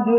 جو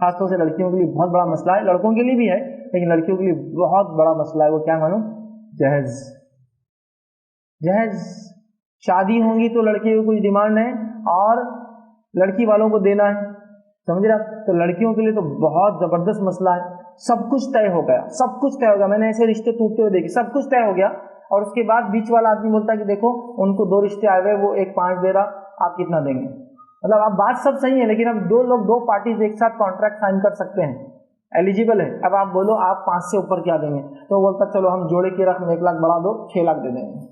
خاص طور سے لڑکیوں کے لیے بہت بڑا مسئلہ ہے، لڑکوں کے لیے بھی ہے لیکن لڑکیوں کے لیے بہت بڑا مسئلہ ہے، وہ کیا معلوم؟ جہیز۔ جہیز، شادی ہوں گی تو لڑکی کو کچھ ڈیمانڈ ہے اور لڑکی والوں کو دینا ہے، سمجھ رہے آپ؟ تو لڑکیوں کے لیے تو بہت زبردست مسئلہ ہے، سب کچھ طے ہو گیا، سب کچھ طے ہو گیا، میں نے ایسے رشتے ٹوٹتے ہوئے دیکھے، سب کچھ طے ہو گیا اور اس کے بعد بیچ والا آدمی بولتا ہے کہ دیکھو ان کو 2 رشتے آئے ہوئے، وہ ایک 5 دے رہا، آپ کتنا دیں گے؟ مطلب اب بات سب صحیح ہے لیکن اب 2 پارٹیز ایک ساتھ کانٹریکٹ سائن کر سکتے ہیں، ایلیجیبل ہے، اب آپ بولو آپ 5 سے اوپر کیا دیں گے؟ تو وہ بولتا چلو ہم جوڑے کی رقم 1 لاکھ بڑھا دو 6 لاکھ دے دیں گے،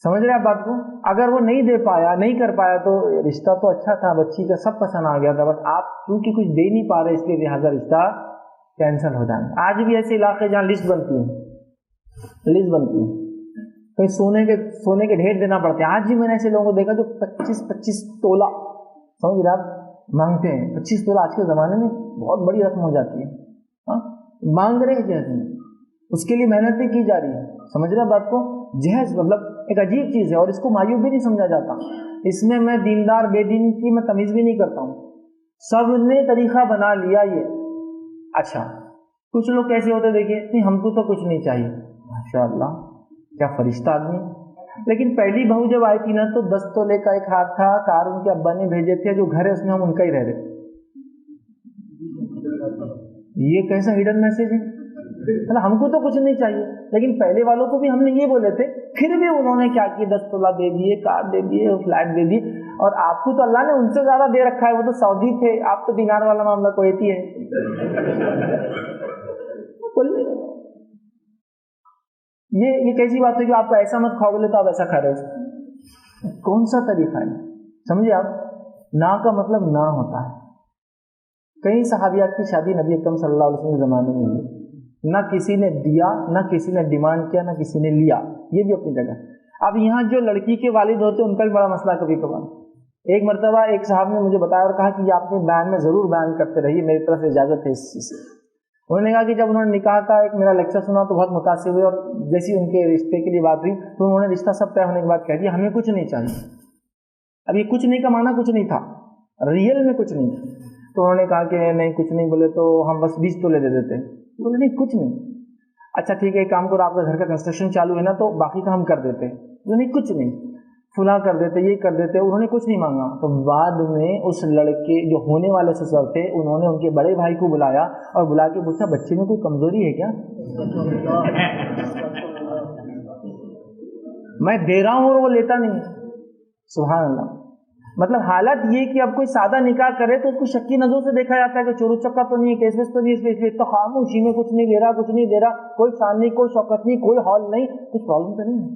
سمجھ رہے آپ بات کو؟ اگر وہ نہیں دے پایا، نہیں کر پایا تو رشتہ تو اچھا تھا، بچی کا سب پسند آ گیا تھا، بس آپ کیونکہ کچھ دے نہیں پا رہے اس لیے لہٰذا رشتہ کینسل ہو جائے۔ آج بھی ایسے علاقے جہاں لسٹ بنتی ہے، کہیں سونے کے ڈھیر دینا پڑتے ہیں، آج بھی میں نے ایسے لوگوں کو دیکھا جو 25 تولہ، سمجھ رہے آپ، مانگتے ہیں 25 تولہ، آج کے زمانے میں بہت بڑی رقم ہو جاتی ہے، مانگ رہے ہیں جہیز، اس کے لیے محنت بھی کی جا رہی ہے، سمجھ رہے بات کو؟ جہیز مطلب ایک عجیب چیز ہے اور اس کو معیوب بھی نہیں سمجھا جاتا، اس میں میں دیندار بے دین کی میں تمیز بھی نہیں کرتا ہوں، سب نے طریقہ بنا لیا یہ۔ اچھا کچھ لوگ کیسے ہوتے دیکھیے، نہیں ہم کو تو کچھ نہیں چاہیے، ماشاءاللہ کیا فرشتہ آدمی، لیکن پہلی بہو جب آئی تھی نا تو 10 تولے کا ایک ہاتھ تھا، کار ان کے ابا نے بھیجے تھے، جو گھر ہے اس میں ہم ان کا ہی رہ رہے، یہ کیسا ہڈن میسج ہے؟ مطلب ہم کو تو کچھ نہیں چاہیے لیکن پہلے والوں کو بھی ہم نے یہ بولے تھے، پھر بھی انہوں نے کیا کیا، 10 تولہ دے دیے، کار دے دیے، فلیٹ دے دی، اور آپ کو تو اللہ نے ان سے زیادہ دے رکھا ہے، وہ تو سعودی تھے، آپ تو دینار والا معاملہ کویتی ہے۔ یہ کیسی بات ہے کہ آپ کو ایسا مت کھاؤ بولے تو آپ ایسا کھا رہے ہو، کون سا طریقہ ہے؟ سمجھے آپ، نا کا مطلب نہ ہوتا ہے۔ کئی صحابیات کی شادی نبی اکرم صلی اللہ علیہ وسلم کے زمانے میں ہوئی، نہ کسی نے دیا، نہ کسی نے ڈیمانڈ کیا، نہ کسی نے لیا، یہ بھی اپنی جگہ۔ اب یہاں جو لڑکی کے والد ہوتے ہیں ان کا بھی بڑا مسئلہ کبھی کبھار۔ ایک مرتبہ ایک صاحب نے مجھے بتایا اور کہا کہ یہ آپ اپنے بیان میں ضرور بیان کرتے رہیے، میری طرف سے اجازت ہے اس چیز سے۔ انہوں نے کہا کہ جب انہوں نے نکاح کا ایک میرا لیکچر سنا تو بہت متاثر ہوئے، اور جیسی ان کے رشتے کے لیے بات ہوئی تو انہوں نے رشتہ سب طے ہونے کے بعد کہہ دیا ہمیں کچھ نہیں چاہیے۔ اب یہ کچھ نہیں کا معنی کچھ نہیں تھا، ریئل میں کچھ نہیں تھا، تو انہوں نے کہا کہ نہیں کچھ نہیں، بولے تو ہم بس 20 تولے دے دیتے، بولے نہیں کچھ نہیں۔ اچھا ٹھیک ہے ایک کام کرو، آپ کا گھر کا کنسٹرکشن چالو ہے نا تو باقی کا ہم کر دیتے، بولے نہیں کچھ نہیں، فلاں کر دیتے، یہ کر دیتے، انہوں نے کچھ نہیں مانگا۔ تو بعد میں اس لڑکے جو ہونے والے سسر تھے انہوں نے ان کے بڑے بھائی کو بلایا اور بلا کے پوچھا بچے میں کوئی کمزوری ہے کیا؟ میں دے رہا ہوں اور وہ لیتا نہیں ہے، سبحان اللہ۔ مطلب حالت یہ کہ اب کوئی سادہ نکاح کرے تو اس کو شکی نظروں سے دیکھا جاتا ہے کہ چورو چکا تو نہیں ہے، کیس ویس تو نہیں ہے، اس لیے تو خاموشی میں کچھ نہیں دے رہا، کچھ نہیں دے رہا، کوئی شان نہیں، کوئی شوکت نہیں، کوئی ہال نہیں، کچھ پرابلم تو نہیں ہے،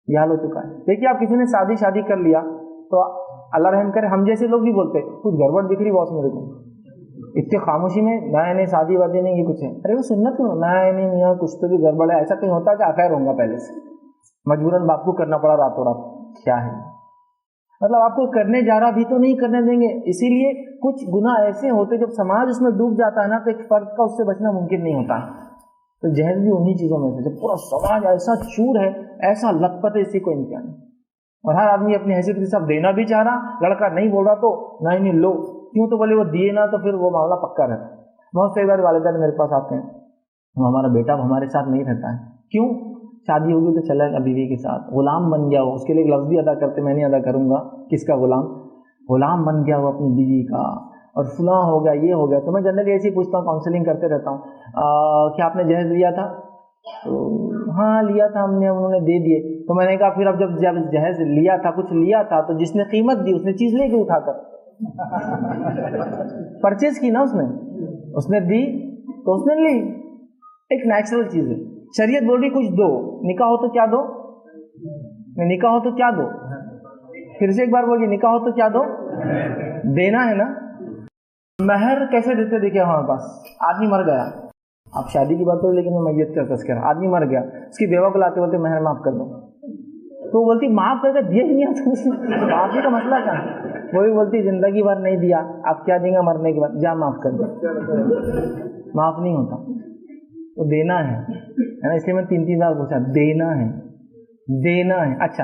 یہ حال ہو چکا ہے۔ دیکھیے آپ کسی نے شادی کر لیا تو اللہ رحم کرے، ہم جیسے لوگ بھی بولتے کچھ گڑبڑ دکھ رہی باس میرے کو، اتنے خاموشی میں نہیں شادی وادی نہیں، یہ کچھ ہے، ارے وہ سنت کیوں نہیں میاں کچھ تو بھی گڑبڑ ہے، ایسا کہیں ہوتا ہے کہ افیئر ہوگا پہلے سے، مجبوراً باپ کو کرنا پڑا راتوں رات، کیا ہے مطلب آپ کو کرنے جا رہا بھی تو نہیں کرنے دیں گے۔ اسی لیے کچھ گناہ ایسے ہوتے جب سماج اس میں ڈوب جاتا ہے نا تو ایک فرد کا اس سے بچنا ممکن نہیں ہوتا، تو جہیز بھی انہی چیزوں میں سے، جب پورا سماج ایسا چور ہے، ایسا لت پت ہے، اسی کو امتحان ہے، اور ہر آدمی اپنی حیثیت کے حساب دینا بھی چاہ رہا، لڑکا نہیں بول رہا تو نہیں لو، کیوں تو بولے وہ دیے نا تو پھر وہ معاملہ پکا رہتا۔ بہت سے بار والدین میرے پاس آتے ہیں ہمارا بیٹا ہمارے ساتھ نہیں رہتا ہے، کیوں؟ شادی ہوگی تو چلا گا بیوی کے ساتھ، غلام بن گیا وہ، اس کے لیے ایک لفظ بھی ادا کرتے میں نہیں ادا کروں گا، کس کا غلام بن گیا وہ اپنی بیوی کا، اور فلاں ہو گیا یہ ہو گیا۔ تو میں جنرلی ایسے ہی پوچھتا ہوں، کاؤنسلنگ کرتے رہتا ہوں، کیا آپ نے جہیز لیا تھا؟ تو ہاں لیا تھا ہم نے، انہوں نے دے دیے۔ تو میں نے کہا پھر اب جب جہیز لیا تھا، کچھ لیا تھا تو جس نے قیمت دی اس نے چیز لے کے اٹھا کر پرچیز کی نا، اس نے دی تو اس نے لی، ایک نیچرل چیز ہے۔ شریعت بول رہی کچھ دو، نکاح ہو تو کیا دو، نکاح ہو تو کیا دو، پھر سے ایک بار بولیے نکاح ہو تو کیا دو، دینا ہے نا۔ مہر کیسے دیتے دیکھیں ہمارے پاس، آدمی مر گیا، آپ شادی کی بات کرو لیکن میں میت کا تذکرہ، آدمی مر گیا، اس کی بیوہ کو لاتے بولتے مہر معاف کر دو، تو وہ بولتی معاف کر کے دیا ہی نہیں آتا، معافی کا مسئلہ کیا ہے؟ وہ بھی بولتی زندگی بھر نہیں دیا، آپ کیا دیں گے مرنے کے بعد، جا معاف کر دو، معاف نہیں ہوتا، تو دینا ہے نا، اس لیے میں 3 بار پوچھا، دینا ہے۔ اچھا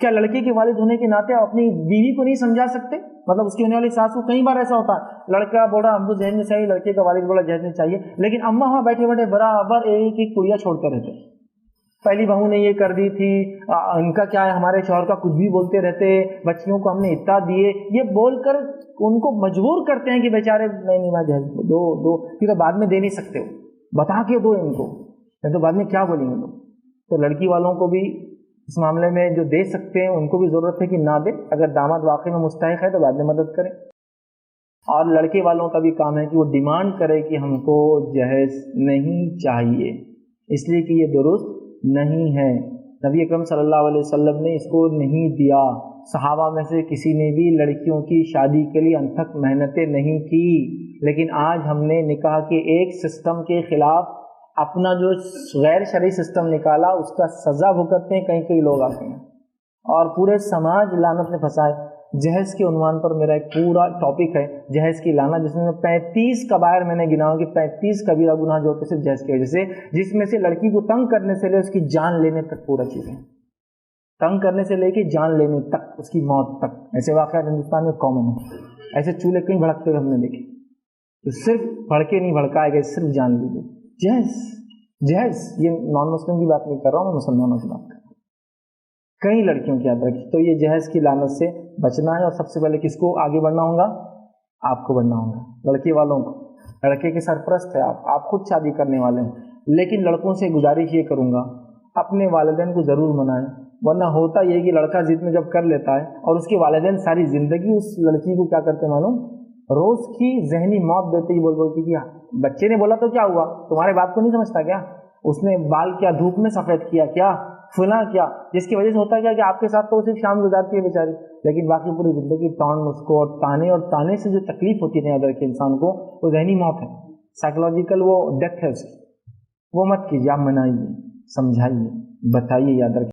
کیا لڑکے کے والد ہونے کے ناطے اپنی بیوی کو نہیں سمجھا سکتے؟ مطلب اس کی ہونے والی ساس کو کئی بار ایسا ہوتا ہے، لڑکا بول رہا ہم کو جہیز میں چاہیے، لڑکے کا والد بولا جہیز میں چاہیے، لیکن اماں وہاں بیٹھے بیٹھے برابر ایک ایک کڑیاں چھوڑتے رہتے، پہلی بہو نے یہ کر دی تھی، ان کا کیا ہے، ہمارے شوہر کا کچھ بھی بولتے رہتے، بچیوں کو ہم نے اتنا دیے، یہ بول کر ان کو مجبور کرتے ہیں کہ بیچارے نہیں میں جہیز دو، کیونکہ بعد میں دے نہیں سکتے ہو، بتا کے دو ان کو، نہیں تو بعد میں کیا بولیں گے لوگ۔ تو لڑکی والوں کو بھی اس معاملے میں جو دے سکتے ہیں ان کو بھی ضرورت ہے کہ نہ دے، اگر داماد واقعی میں مستحق ہے تو بعد میں مدد کریں، اور لڑکے والوں کا بھی کام ہے کہ وہ ڈیمانڈ کرے کہ ہم کو جہیز نہیں چاہیے، اس لیے کہ یہ درست نہیں ہے۔ نبی اکرم صلی اللہ علیہ وسلم نے اس کو نہیں دیا، صحابہ میں سے کسی نے بھی لڑکیوں کی شادی کے لیے انتھک محنتیں نہیں کی، لیکن آج ہم نے نکاح کے ایک سسٹم کے خلاف اپنا جو غیر شرعی سسٹم نکالا، اس کا سزا بھگتتے ہیں کئی لوگ آتے ہیں، اور پورے سماج لعنت میں پھنسا ہے۔ جہیز کے عنوان پر میرا ایک پورا ٹاپک ہے، جہیز کی لعنت، جس میں 35 کبائر میں نے گنا ہوں کہ 35 کبیرہ گناہ جو ہوتے صرف جہیز کی وجہ سے، جس میں سے لڑکی کو تنگ کرنے سے لے اس کی جان لینے تک پورا چیزیں، تنگ کرنے سے لے کے جان لینے تک، اس کی موت تک، ایسے واقعات ہندوستان میں کامن ہیں۔ ایسے چولہے کہیں بھڑکتے ہوئے ہم نے دیکھے، تو صرف بھڑکے نہیں بھڑکائے گئے، صرف جان لی گئی۔ جہیز یہ نان مسلم کی بات نہیں کر رہا ہوں، میں مسلمانوں کی بات کر رہا ہوں۔ کئی لڑکیوں کی یاد رکھی، تو یہ جہیز کی لعنت سے بچنا ہے، اور سب سے پہلے کس کو آگے بڑھنا ہوگا؟ آپ کو بڑھنا ہوگا، لڑکے والوں کو۔ لڑکے کے سرپرست ہے آپ خود شادی کرنے والے ہیں، لیکن لڑکوں سے گزارش یہ کروں گا اپنے والدین کو ضرور منائیں، ورنہ ہوتا یہ کہ لڑکا ضد میں جب کر لیتا ہے اور اس کے والدین ساری زندگی اس لڑکی کو کیا کرتے معلوم؟ روز کی ذہنی موت دیتے ہی بول کے کیا بچے نے بولا تو کیا ہوا، تمہارے باپ کو نہیں سمجھتا کیا، اس نے بال کیا دھوپ میں سفید کیا، کیا فلاں کیا، جس کی وجہ سے ہوتا کیا کہ آپ کے ساتھ تو صرف شام گزارتی ہے بیچاری، لیکن باقی پوری زندگی ٹان اس کو، اور تانے سے جو تکلیف ہوتی ہے یاد رکھے انسان کو، وہ ذہنی موت ہے، سائیکولوجیکل وہ ڈیتھ ہے اس کی، وہ مت کیجیے، آپ منائیے، سمجھائیے، بتائیے، یاد رکھیے۔